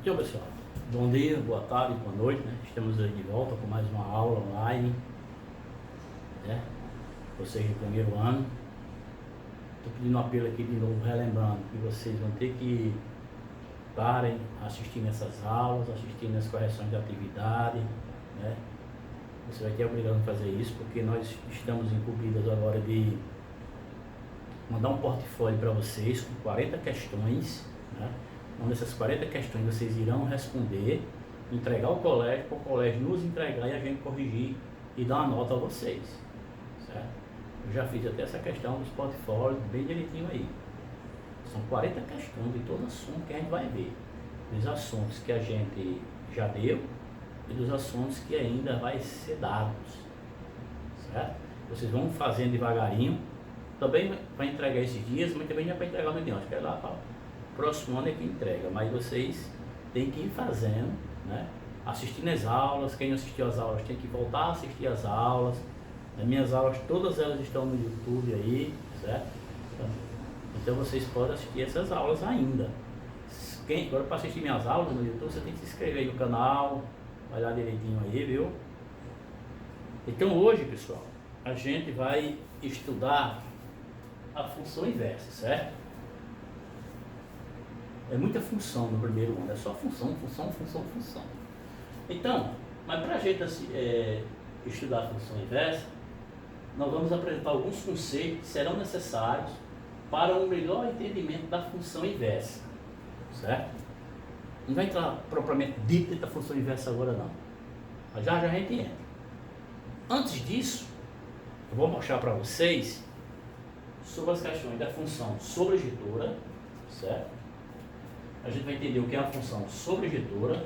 Então, pessoal, bom dia, boa tarde, boa noite, né? Estamos aí de volta com mais uma aula online, né? Vocês do primeiro ano. Estou pedindo um apelo aqui de novo, relembrando que vocês vão ter que estarem assistindo essas aulas, assistindo as correções de atividade, né? Você vai ter a obrigação de fazer isso, porque nós estamos incumbidos agora de mandar um portfólio para vocês com 40 questões, né? Onde essas 40 questões vocês irão responder, entregar ao colégio, para o colégio nos entregar e a gente corrigir e dar uma nota a vocês, certo? Eu já fiz até essa questão dos portfólios bem direitinho aí. São 40 questões de todo assunto que a gente vai ver, dos assuntos que a gente já deu e dos assuntos que ainda vai ser dados, certo? Vocês vão fazendo devagarinho, também vai entregar esses dias, mas também não é para entregar no dia, acho que é lá para próximo ano é que entrega, mas vocês têm que ir fazendo, né? Assistindo as aulas. Quem não assistiu às aulas tem que voltar a assistir às aulas. As minhas aulas, todas elas estão no YouTube aí, certo? Então vocês podem assistir essas aulas ainda. Agora, para assistir minhas aulas no YouTube, você tem que se inscrever aí no canal, vai lá direitinho aí, viu? Então hoje, pessoal, a gente vai estudar a função inversa, certo? É muita função no primeiro ano, é só função. Então, mas para a gente estudar a função inversa, nós vamos apresentar alguns conceitos que serão necessários para um melhor entendimento da função inversa, certo? Não vai entrar propriamente dito da função inversa agora não, mas já a gente entra. Antes disso, eu vou mostrar para vocês sobre as questões da função sobrejetora, certo? A gente vai entender o que é a função sobrejetora,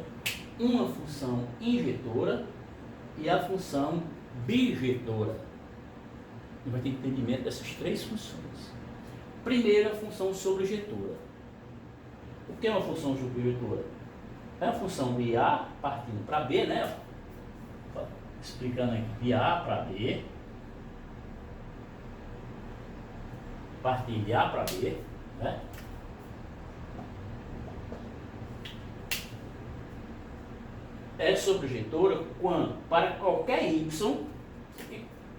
uma função injetora e a função bijetora. E vai ter entendimento dessas três funções. Primeiro, a função sobrejetora. O que é uma função sobrejetora? É a função de A partindo para B, né? Explicando aqui, de A para B. Partir de A para B, né? É sobrejetora quando, para qualquer y,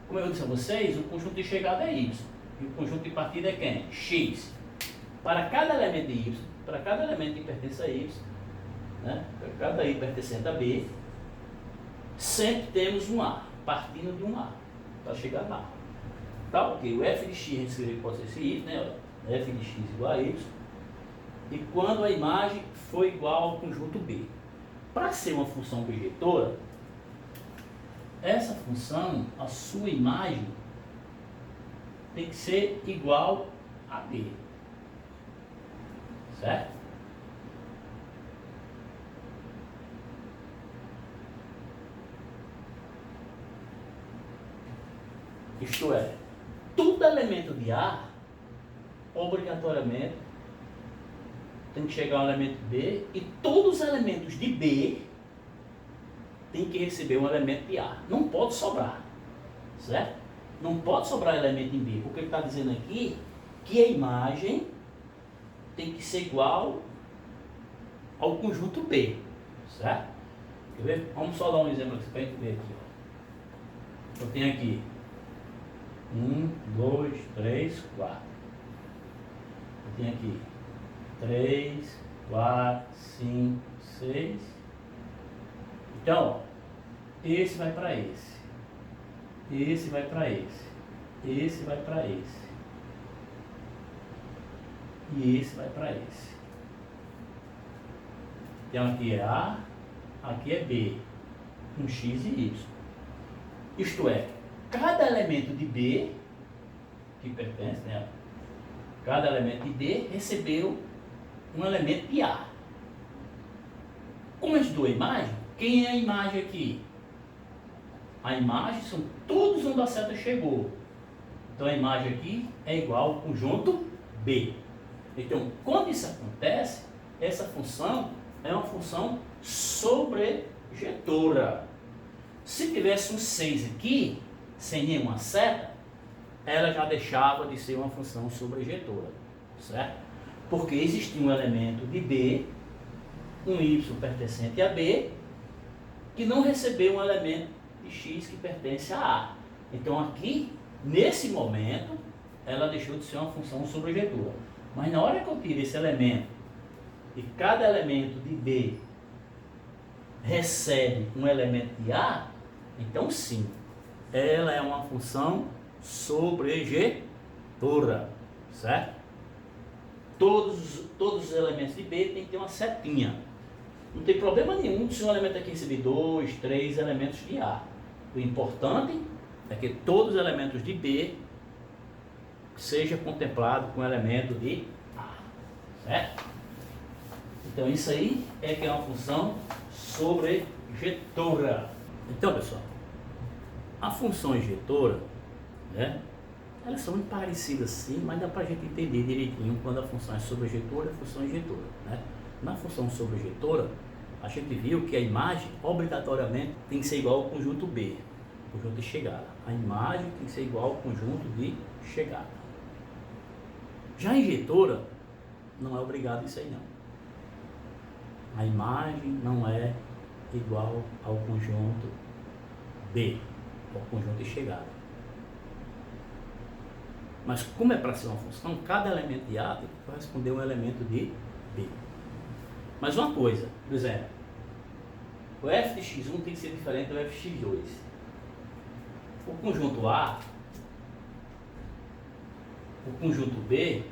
como eu disse a vocês, o conjunto de chegada é y, e o conjunto de partida é quem? X. Para cada elemento de y, para cada elemento que pertence a y, né, para cada i pertencente a b, sempre temos um a, partindo de um a, para chegar lá. Tá, ok, o f de x a gente escreve que pode ser esse y, né, f de x igual a y, e quando a imagem for igual ao conjunto b. Para ser uma função bijetora, essa função, a sua imagem, tem que ser igual a B. Certo? Isto é, todo elemento de A, obrigatoriamente, tem que chegar um elemento B, e todos os elementos de B tem que receber um elemento de A. Não pode sobrar, certo? Não pode sobrar elemento em B, porque ele está dizendo aqui que a imagem tem que ser igual ao conjunto B, certo? Quer ver? Vamos só dar um exemplo aqui para a gente ver aqui. Ó. Eu tenho aqui 1, 2, 3, 4. Eu tenho aqui 3, 4, 5, 6. Então, ó, esse vai para esse. Esse vai para esse. Esse vai para esse. E esse vai para esse. Então, aqui é A, aqui é B, com X e Y. Isto é, cada elemento de B, que pertence, né? Cada elemento de B recebeu um elemento de A. Como a gente deu a imagem, quem é a imagem aqui? A imagem são todos onde a seta chegou. Então a imagem aqui é igual ao conjunto B. Então, quando isso acontece, essa função é uma função sobrejetora. Se tivesse um 6 aqui, sem nenhuma seta, ela já deixava de ser uma função sobrejetora, certo? Porque existia um elemento de B um y pertencente a B, que não recebeu um elemento de x que pertence a A. Então aqui, nesse momento, ela deixou de ser uma função sobrejetora. Mas na hora que eu tiro esse elemento, e cada elemento de B recebe um elemento de A, então sim, ela é uma função sobrejetora, certo? Todos os elementos de B tem que ter uma setinha. Não tem problema nenhum se um elemento aqui receber 2, 3 elementos de A. O importante é que todos os elementos de B seja contemplado com elemento de A, certo? Então isso aí é que é uma função sobrejetora. Então, pessoal, a função injetora, né, elas são muito parecidas sim, mas dá para a gente entender direitinho quando a função é sobrejetora e a função injetora, né? Na função sobrejetora, a gente viu que a imagem obrigatoriamente tem que ser igual ao conjunto B, conjunto de chegada. A imagem tem que ser igual ao conjunto de chegada. Já a injetora, não é obrigado isso aí não. A imagem não é igual ao conjunto B, ao conjunto de chegada. Mas como é para ser uma função, cada elemento de A tem que corresponder a um elemento de B. Mas uma coisa, por exemplo, o f de x1 tem que ser diferente do f de x2. O conjunto A, o conjunto B,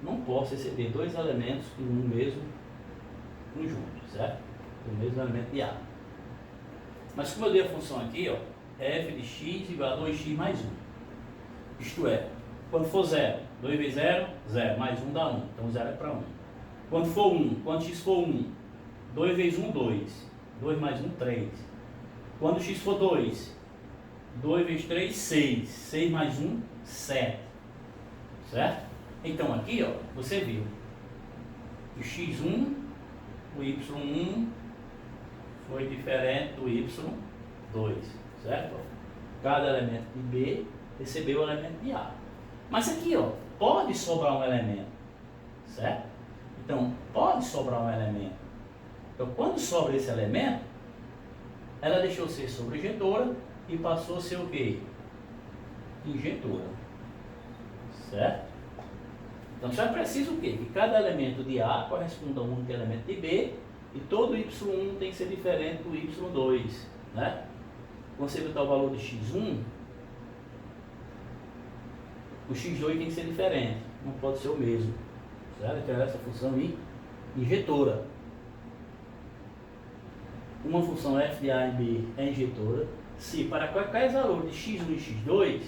não pode receber dois elementos no mesmo conjunto, certo? Do mesmo elemento de A. Mas como eu dei a função aqui, ó, f de x igual a 2x mais 1. Isto é, quando for 0, 2 vezes 0, 0, mais 1 dá 1. Então 0 é para 1. Quando for 1, quando x for 1, 2 vezes 1, 2. 2 mais 1, 3. Quando x for 2, 2 vezes 3, 6. 6 mais 1, 7. Certo? Então aqui, ó, você viu o x1, o y1 foi diferente do y2. Certo? Cada elemento de B recebeu o elemento de A. Mas aqui, ó, pode sobrar um elemento. Certo? Então, pode sobrar um elemento. Então, quando sobra esse elemento, ela deixou de ser sobrejetora e passou a ser o quê? Injetora. Certo? Então, só é preciso o quê? Que cada elemento de A corresponda a um único elemento de B e todo y1 tem que ser diferente do y2. Né? Quando você botar o valor de x1, o x2 tem que ser diferente. Não pode ser o mesmo. Certo? Então, essa função injetora. Uma função f de A e B é injetora se para qualquer valor de x1 e x2,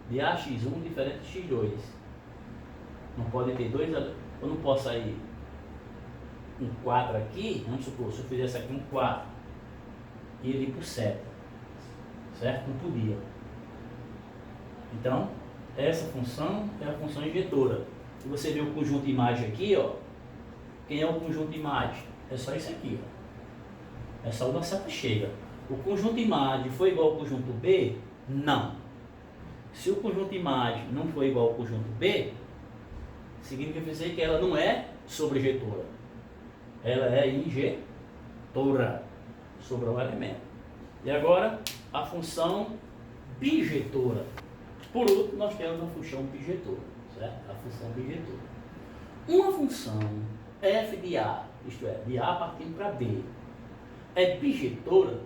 de AX1 diferente de x2. Não pode ter dois, eu não posso sair um 4 aqui, vamos supor, se eu fizesse aqui um 4 e ele ir para o 7, certo? Não podia. Então, essa função é a função injetora. Se você vê o conjunto imagem aqui, ó, quem é o conjunto imagem? É só isso aqui, ó. É só uma seta chega. O conjunto imagem foi igual ao conjunto B? Não. Se o conjunto imagem não for igual ao conjunto B, significa dizer que ela não é sobrejetora. Ela é injetora sobre o elemento. E agora, a função bijetora. Por último, nós temos a função bijetora, certo? A função bijetora. Uma função f de A, isto é, de A partindo para B, é bijetora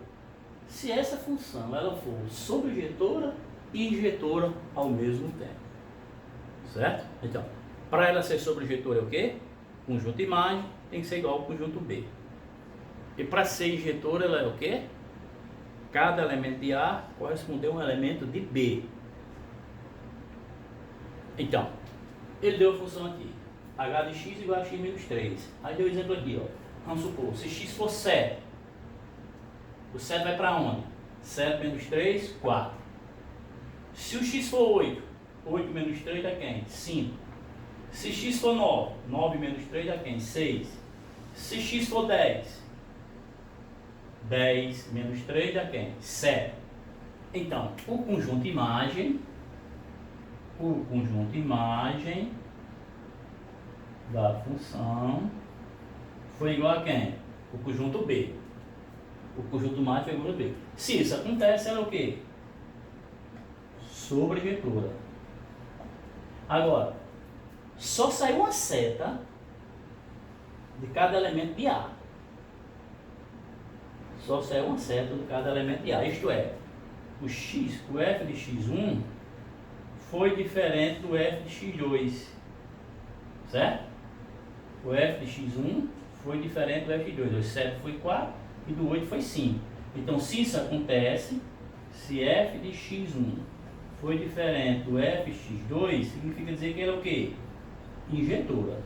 se essa função ela for sobrejetora e injetora ao mesmo tempo. Certo? Então, para ela ser sobrejetora é o quê? Conjunto imagem tem que ser igual ao conjunto B. E para ser injetora ela é o quê? Cada elemento de A corresponde a um elemento de B. Então, ele deu a função aqui. H de x igual a x menos 3. Aí deu o exemplo aqui, ó. Vamos supor, se x for 7, o 7 vai para onde? 7 menos 3, 4. Se o x for 8, 8 menos 3 dá quem? 5. Se x for 9, 9 menos 3 dá quem? 6. Se x for 10, 10 menos 3 dá quem? 7. Então, o conjunto imagem da função foi igual a quem? O conjunto B. O conjunto mágico foi igual a B. Se isso acontece, ela é o quê? Sobrejetora. Agora, só saiu uma seta de cada elemento de A. Só saiu uma seta de cada elemento de A. Isto é, o f de x1 foi diferente do f de x2. Certo? O f de x1 foi diferente do f de 2. O 7 foi 4 e do 8 foi 5. Então, se isso acontece, se f de x1 foi diferente do f de x2, significa dizer que ele é o quê? Injetora.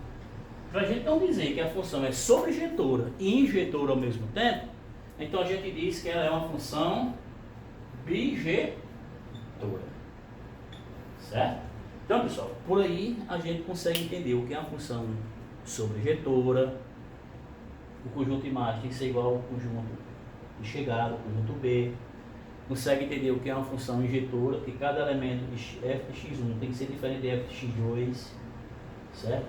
Para a gente não dizer que a função é sobrejetora e injetora ao mesmo tempo, então a gente diz que ela é uma função bijetora. Certo? Então, pessoal, por aí a gente consegue entender o que é uma função sobrejetora. O conjunto de imagem tem que ser igual ao conjunto de chegada, o conjunto B. Consegue entender o que é uma função injetora, que cada elemento de f de x1 tem que ser diferente de f de x2, certo?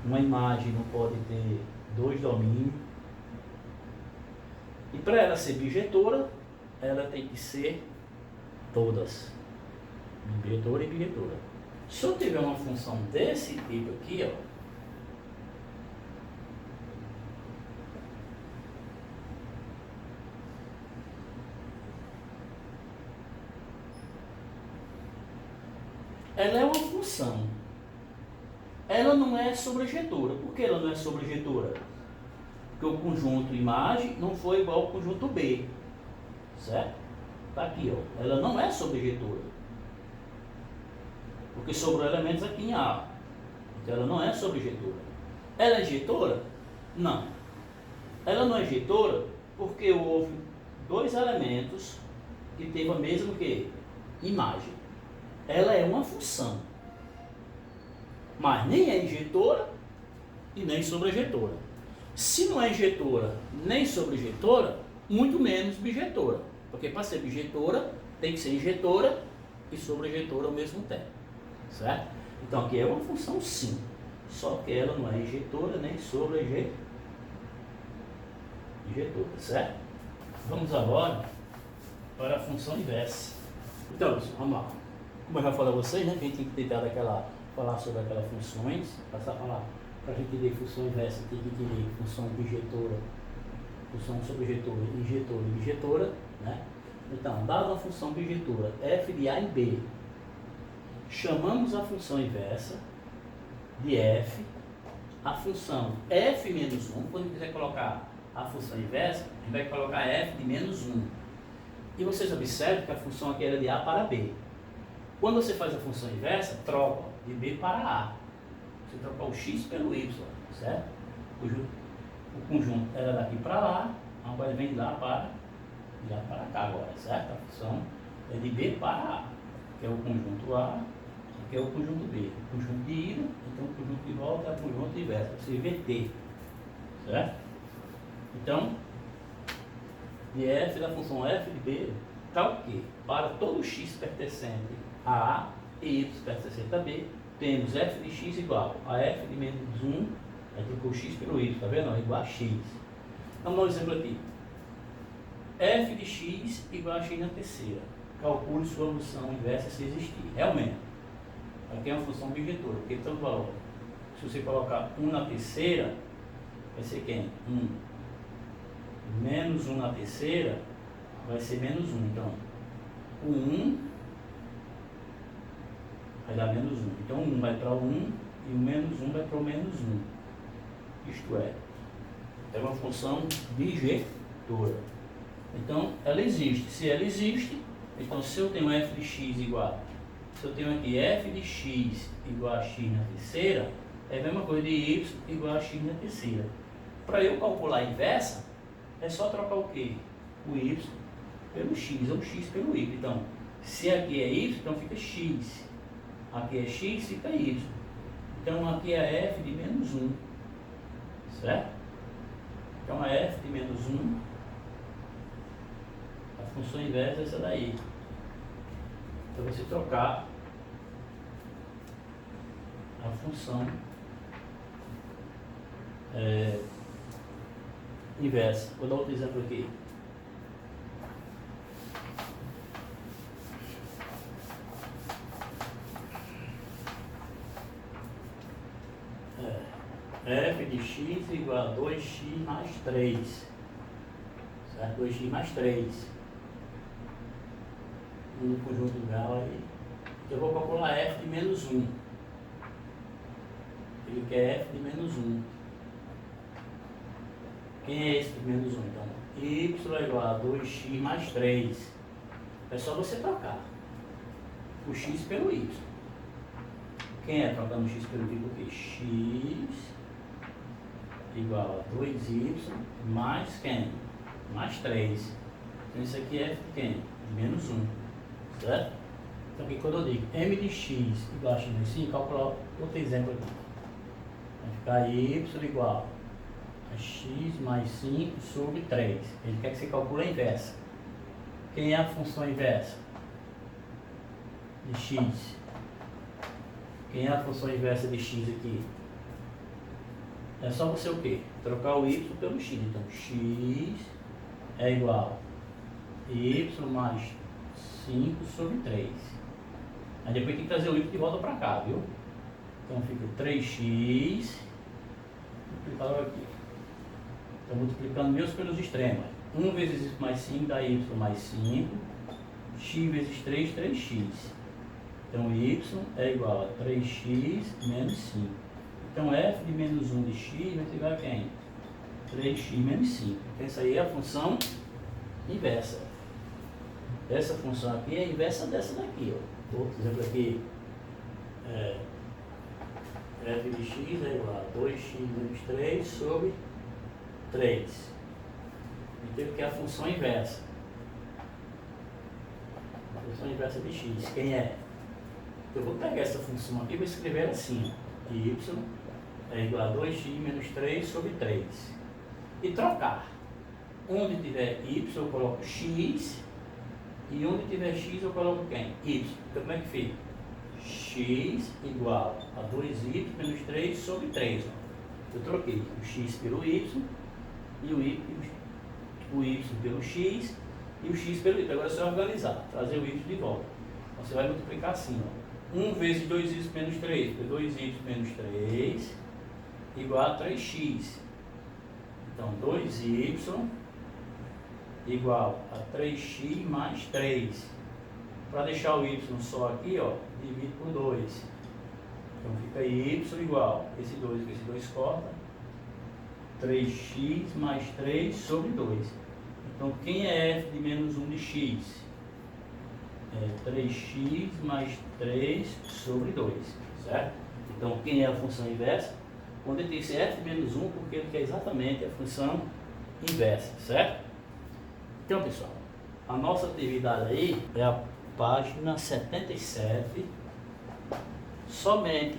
Uma imagem não pode ter dois domínios. E para ela ser bijetora, ela tem que ser todas. Bijetora e bijetora. Se eu tiver uma função desse tipo aqui, ó, ela é uma função. Ela não é sobrejetora. Por que ela não é sobrejetora? Porque o conjunto imagem não foi igual ao conjunto B. Certo? Está aqui, ó. Ela não é sobrejetora. Porque sobrou elementos aqui em A. Então ela não é sobrejetora. Ela é injetora? Não. Ela não é injetora porque houve dois elementos que teve a mesma que? Imagem. Ela é uma função. Mas nem é injetora e nem sobrejetora. Se não é injetora nem sobrejetora, muito menos bijetora. Porque para ser bijetora, tem que ser injetora e sobrejetora ao mesmo tempo. Certo? Então aqui é uma função sim. Só que ela não é injetora nem sobrejetora. Certo? Vamos agora para a função inversa. Então, vamos lá. Como eu já falei a vocês, né, que a gente tem que tentar falar sobre aquelas funções, passar a falar, para a gente entender função inversa, tem que entender função bijetora, função sobrejetora, injetora e bijetora, né? Então, dada a função bijetora f de A em B, chamamos a função inversa de f, a função f menos 1, quando quiser colocar a função inversa, a gente vai colocar f de menos 1. E vocês observam que a função aqui era de A para B. Quando você faz a função inversa, troca de B para A. Você troca o x pelo y, certo? O conjunto era daqui para lá, agora vem de lá para cá agora, certo? A função é de B para A, que é o conjunto A, que é o conjunto B. O conjunto de ida, então o conjunto de volta é o conjunto inverso, você inverter, certo? Então, de f da função f de B, está o quê? Para todo x pertencente a A e y pertencente a B, temos f de x igual a f de menos 1, aí trocou x pelo y, tá vendo? É igual a x. Vamos dar um exemplo aqui. F de x igual a x na terceira. Calcule sua função inversa se existir. Realmente, aqui é uma função bijetora, porque tanto valor. Se você colocar 1 na terceira, vai ser quem? 1. Menos 1 na terceira vai ser menos 1. Então, o 1 vai dar menos 1. Então, 1 vai para o 1 e o menos 1 vai para o menos 1. Isto é uma função bijetora. Então, ela existe. Se ela existe, então se eu tenho f de x igual, se eu tenho aqui f de x igual a x na terceira, é a mesma coisa de y igual a x na terceira. Para eu calcular a inversa, é só trocar o quê? O y pelo x, ou x pelo y. Então, se aqui é y, então fica x. Aqui é x, fica y. Então, aqui é f de menos 1. Certo? Então, a f de menos 1, a função inversa é essa daí. Então, você trocar a função inversa. Vou dar outro exemplo aqui. F de x igual a 2x mais 3. Certo? 2x mais 3. No conjunto integral aí. Eu vou calcular f de menos 1. Ele quer f de menos 1. Quem é esse de menos 1? Então, y é igual a 2x mais 3. É só você trocar o x pelo y. Quem é trocando x pelo y? Porque x igual a 2y mais quem? Mais 3. Então isso aqui é f de quem? De menos 1. Certo? Então aqui quando eu digo m de x igual a x menos 5, calcular outro exemplo aqui. Vai ficar y igual a x mais 5 sobre 3. Ele quer que você calcule a inversa. Quem é a função inversa? De x. Quem é a função inversa de x aqui? É só você o quê? Trocar o y pelo x. Então, x é igual a y mais 5 sobre 3. Aí depois tem que trazer o y de volta para cá, viu? Então fica 3x multiplicado aqui. Estou multiplicando meus pelos extremos. 1 vezes y mais 5 dá y mais 5. X vezes 3, 3x. Então y é igual a 3x menos 5. Então f de menos 1 de x vai ser igual a quem? 3x menos 5. Então essa aí é a função inversa. Essa função aqui é a inversa dessa daqui. Ó. Outro exemplo aqui. F de x é igual a 2x menos 3 sobre 3. Entendeu? Que é a função inversa. A função inversa de x. Quem é? Eu vou pegar essa função aqui e vou escrever assim. Y é igual a 2x menos 3 sobre 3. E trocar. Onde tiver y eu coloco x. E onde tiver x eu coloco quem? Y. Então como é que fica? X igual a 2y menos 3 sobre 3. Ó. Eu troquei o x pelo y e o y pelo x e o x pelo y. Agora é só organizar, trazer o y de volta. Então, você vai multiplicar assim, ó. 1 vezes 2y menos 3, 2y menos 3 igual a 3x. Então 2y igual a 3x mais 3. Para deixar o y só aqui, ó, divide por 2. Então fica y igual, esse 2 com esse 2 corta, 3x mais 3 sobre 2. Então quem é f de menos 1 de x? É 3x mais 3 sobre 2, certo? Então quem é a função inversa? Quando ele tem esse f de menos 1, porque ele quer exatamente a função inversa, certo? Então pessoal, a nossa atividade aí é a página 77, somente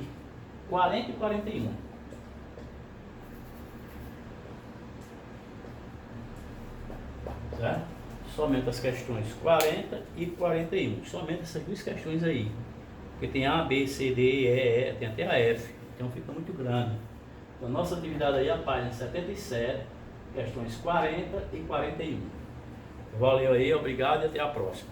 40 e 41. Certo? Somente as questões 40 e 41. Somente essas duas questões aí. Porque tem A, B, C, D, E, tem até a F. Então fica muito grande. Então nossa atividade aí é a página 77, questões 40 e 41. Valeu aí, obrigado e até a próxima.